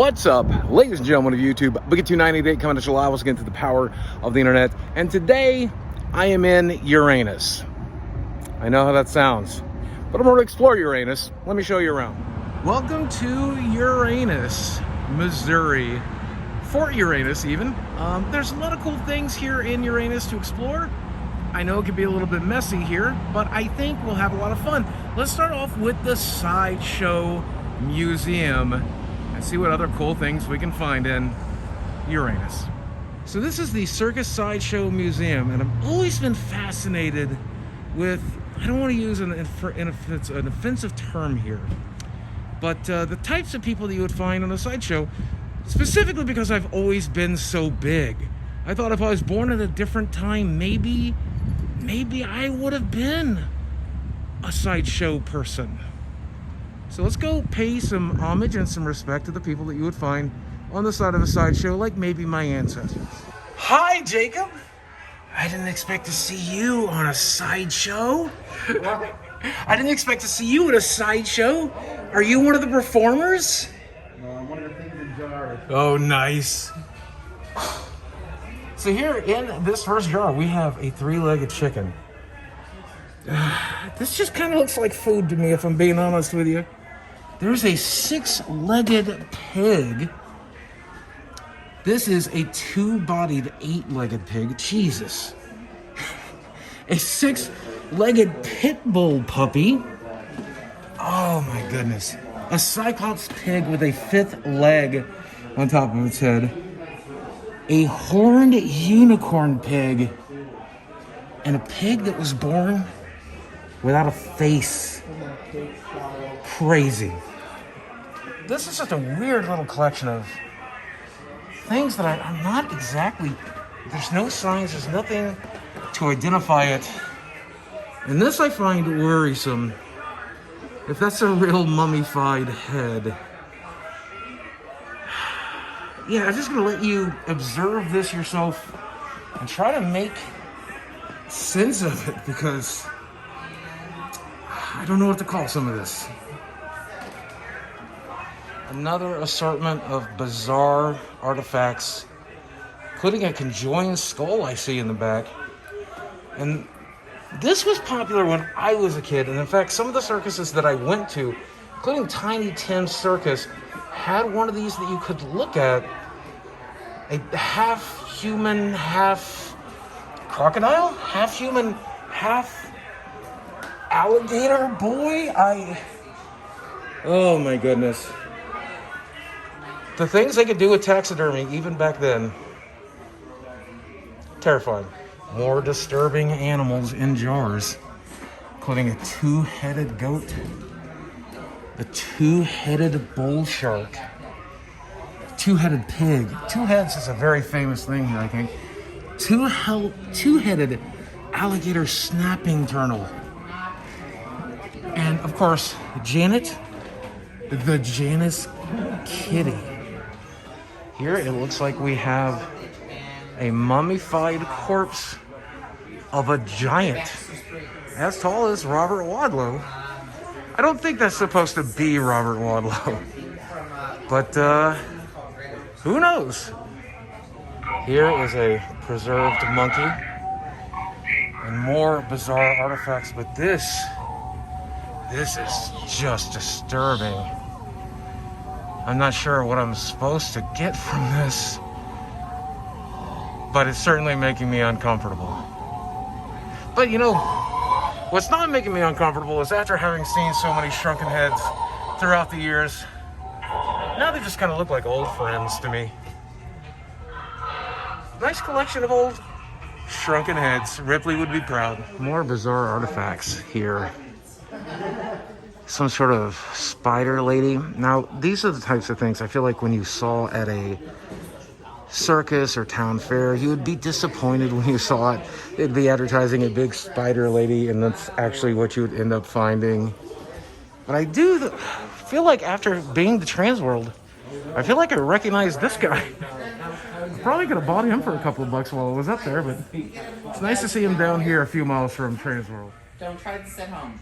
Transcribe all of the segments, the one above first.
What's up, ladies and gentlemen of YouTube? Boogie298 coming at you live once again to the power of the internet. And today, I am in Uranus. I know how that sounds, but I'm going to explore Uranus. Let me show you around. Welcome to Uranus, Missouri. Fort Uranus, even. There's a lot of cool things here in Uranus to explore. I know it can be a little bit messy here, but I think we'll have a lot of fun. Let's start off with the Sideshow Museum and see what other cool things we can find in Uranus. So this is the Circus Sideshow Museum, and I've always been fascinated with, I don't want to use an offensive term here, but the types of people that you would find on a sideshow, specifically because I've always been so big. I thought if I was born at a different time, maybe I would have been a sideshow person. So let's go pay some homage and some respect to the people that you would find on the side of a sideshow, like maybe my ancestors. Hi, Jacob. I didn't expect to see you on a sideshow. I didn't expect to see you at a sideshow. Are you one of the performers? No, I'm one of the things in jars. Oh, nice. So here in this first jar, we have a three-legged chicken. This just kind of looks like food to me, if I'm being honest with you. There's a six-legged pig. This is a two-bodied, eight-legged pig. Jesus. A six-legged pit bull puppy. Oh my goodness. A cyclops pig with a fifth leg on top of its head. A horned unicorn pig. And a pig that was born without a face. Crazy. This is just a weird little collection of things that I'm not exactly, there's no signs, there's nothing to identify it. And this I find worrisome. If that's a real mummified head. Yeah, I'm just gonna let you observe this yourself and try to make sense of it, because I don't know what to call some of this. Another assortment of bizarre artifacts, including a conjoined skull I see in the back. And this was popular when I was a kid. And in fact, some of the circuses that I went to, including Tiny Tim's Circus, had one of these that you could look at. A half human, half crocodile? Half human, half alligator boy? Oh my goodness. The things they could do with taxidermy, even back then, terrifying. More disturbing animals in jars, including a two-headed goat, a two-headed bull shark, two-headed pig. Two heads is a very famous thing here, I think. Two-headed alligator snapping turtle. And, of course, Janet, the Janus kitty. Here it looks like we have a mummified corpse of a giant as tall as Robert Wadlow. I don't think that's supposed to be Robert Wadlow, but who knows? Here is a preserved monkey and more bizarre artifacts, but this is just disturbing. I'm not sure what I'm supposed to get from this, but it's certainly making me uncomfortable. But you know, what's not making me uncomfortable is after having seen so many shrunken heads throughout the years, now they just kind of look like old friends to me. Nice collection of old shrunken heads. Ripley would be proud. More bizarre artifacts here. Some sort of spider lady. Now, these are the types of things I feel like when you saw at a circus or town fair, you would be disappointed when you saw it. It'd be advertising a big spider lady, and that's actually what you would end up finding. But I do feel like after being to Transworld, I feel like I recognize this guy. I probably could have bought him for a couple of bucks while I was up there, but it's nice to see him down here a few miles from Transworld. Don't try this at home.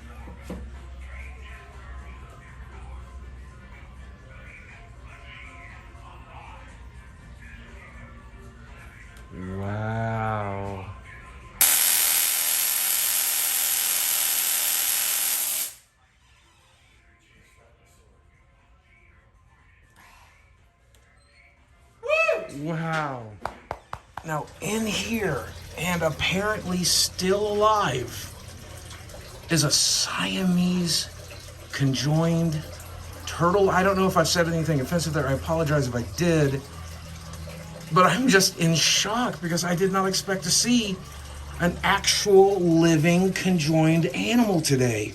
Wow. Now in here, and apparently still alive, is a Siamese conjoined turtle. I don't know if I've said anything offensive there. I apologize if I did. But I'm just in shock because I did not expect to see an actual living conjoined animal today.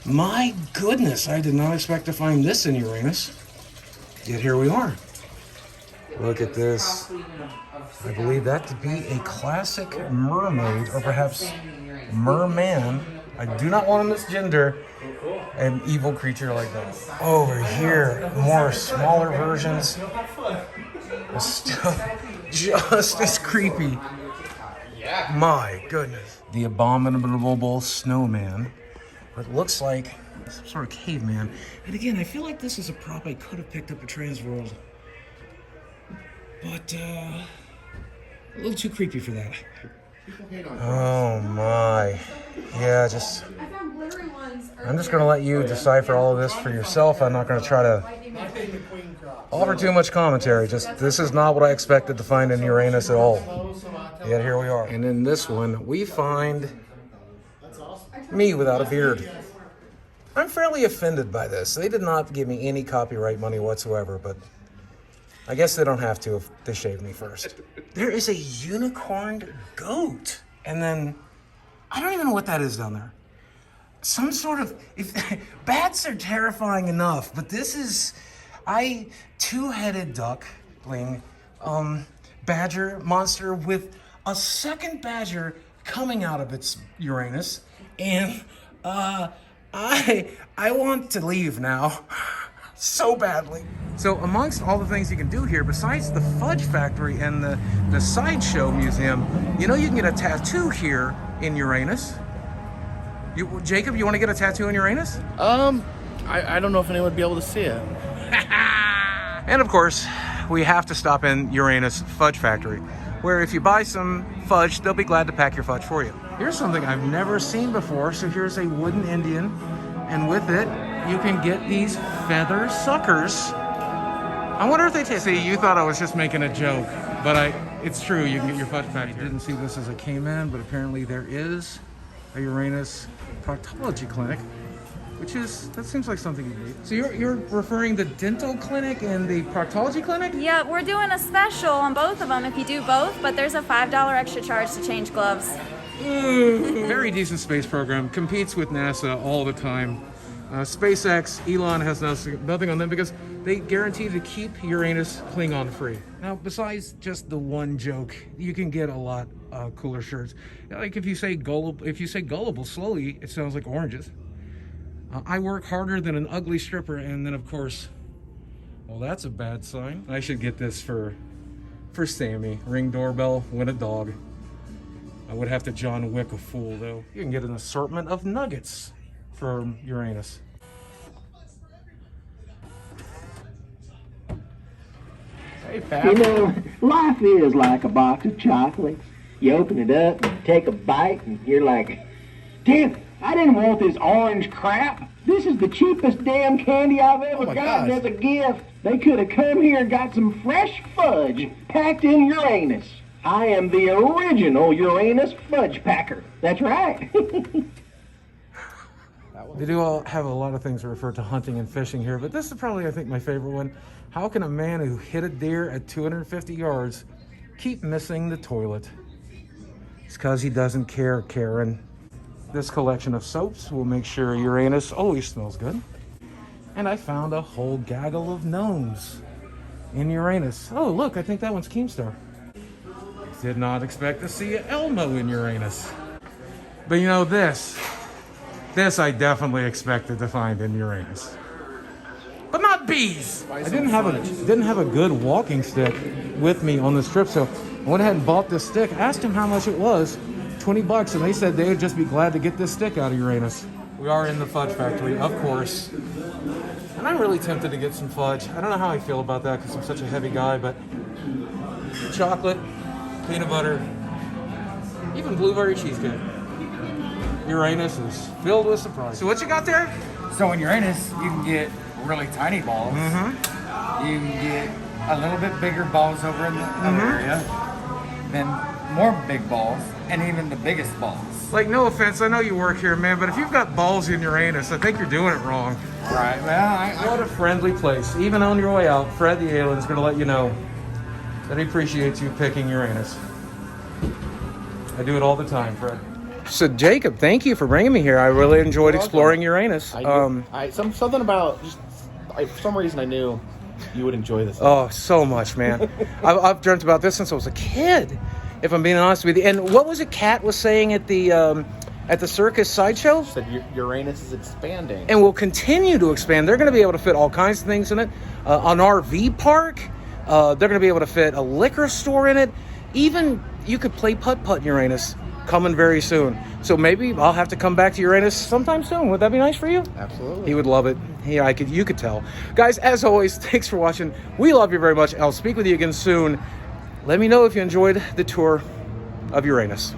My goodness, I did not expect to find this in Uranus. Yet here we are. Look at this. I believe that to be a classic mermaid, or perhaps merman. I do not want to misgender an evil creature like that. Over here, more smaller versions. Still just as creepy. My goodness. The abominable snowman. It looks like some sort of caveman. And again, I feel like this is a prop I could have picked up at Transworld. But, a little too creepy for that. Oh my. Yeah, I'm just going to let you decipher all of this for yourself. I'm not going to try to offer too much commentary. Just, this is not what I expected to find in Uranus at all. Yet here we are. And in this one, we find me without a beard. I'm fairly offended by this. They did not give me any copyright money whatsoever, but I guess they don't have to if they shave me first. There is a unicorn goat. And then, I don't even know what that is down there. Some sort of, bats are terrifying enough, but this is, two-headed duckling, badger monster with a second badger coming out of its Uranus. And, I want to leave now. So badly. So amongst all the things you can do here, besides the Fudge Factory and the Sideshow Museum, you know you can get a tattoo here in Uranus. Jacob, you want to get a tattoo in Uranus? I don't know if anyone would be able to see it. And of course, we have to stop in Uranus Fudge Factory, where if you buy some fudge, they'll be glad to pack your fudge for you. Here's something I've never seen before. So here's a wooden Indian, and with it, you can get these feather suckers. I wonder if they taste. See, you thought I was just making a joke, but it's true. You can get your fudge packed here. I didn't see this as a came-in, but apparently there is a Uranus proctology clinic, that seems like something you need. So you're referring the dental clinic and the proctology clinic? Yeah, we're doing a special on both of them if you do both, but there's a $5 extra charge to change gloves. Very decent space program, competes with NASA all the time. SpaceX, Elon has nothing on them because they guarantee to keep Uranus Klingon free. Now, besides just the one joke, you can get a lot cooler shirts. Like if you say gullible slowly, it sounds like oranges. I work harder than an ugly stripper, and then of course, well, that's a bad sign. I should get this for Sammy. Ring doorbell, win a dog. I would have to John Wick a fool though. You can get an assortment of nuggets from Uranus. Hey, Pat. You know, life is like a box of chocolates. You open it up and take a bite and you're like, damn, I didn't want this orange crap. This is the cheapest damn candy I've ever gotten as a gift. They could have come here and got some fresh fudge packed in Uranus. I am the original Uranus fudge packer. That's right. They do all have a lot of things that refer to hunting and fishing here, but this is probably, I think, my favorite one. How can a man who hit a deer at 250 yards keep missing the toilet? It's because he doesn't care, Karen. This collection of soaps will make sure Uranus always smells good. And I found a whole gaggle of gnomes in Uranus. Oh, look, I think that one's Keemstar. Did not expect to see an Elmo in Uranus. But you know, this I definitely expected to find in Uranus. But not bees! I didn't have a good walking stick with me on this trip, so I went ahead and bought this stick. Asked him how much it was, $20, and they said they would just be glad to get this stick out of Uranus. We are in the Fudge Factory, of course. And I'm really tempted to get some fudge. I don't know how I feel about that because I'm such a heavy guy, but chocolate, peanut butter, even blueberry cheesecake. Uranus is filled with surprises. So what you got there? So in Uranus, you can get really tiny balls. You can get a little bit bigger balls over in the other area, then more big balls, and even the biggest balls. Like, no offense, I know you work here, man, but if you've got balls in Uranus, I think you're doing it wrong. Right, well, What a friendly place. Even on your way out, Fred the alien's going to let you know that he appreciates you picking Uranus. I do it all the time, Fred. So, Jacob, thank you for bringing me here. I really enjoyed exploring Uranus. Something about for some reason I knew you would enjoy this. Oh, so much, man. I've dreamt about this since I was a kid, if I'm being honest with you. And what was it Kat was saying at the Circus Sideshow? She said Uranus is expanding. And will continue to expand. They're going to be able to fit all kinds of things in it. An RV park. They're going to be able to fit a liquor store in it. Even you could play putt-putt in Uranus. Coming very soon. So maybe I'll have to come back to Uranus sometime soon. Would that be nice for you? Absolutely. He would love it. You could tell. Guys, as always, thanks for watching. We love you very much. I'll speak with you again soon. Let me know if you enjoyed the tour of Uranus.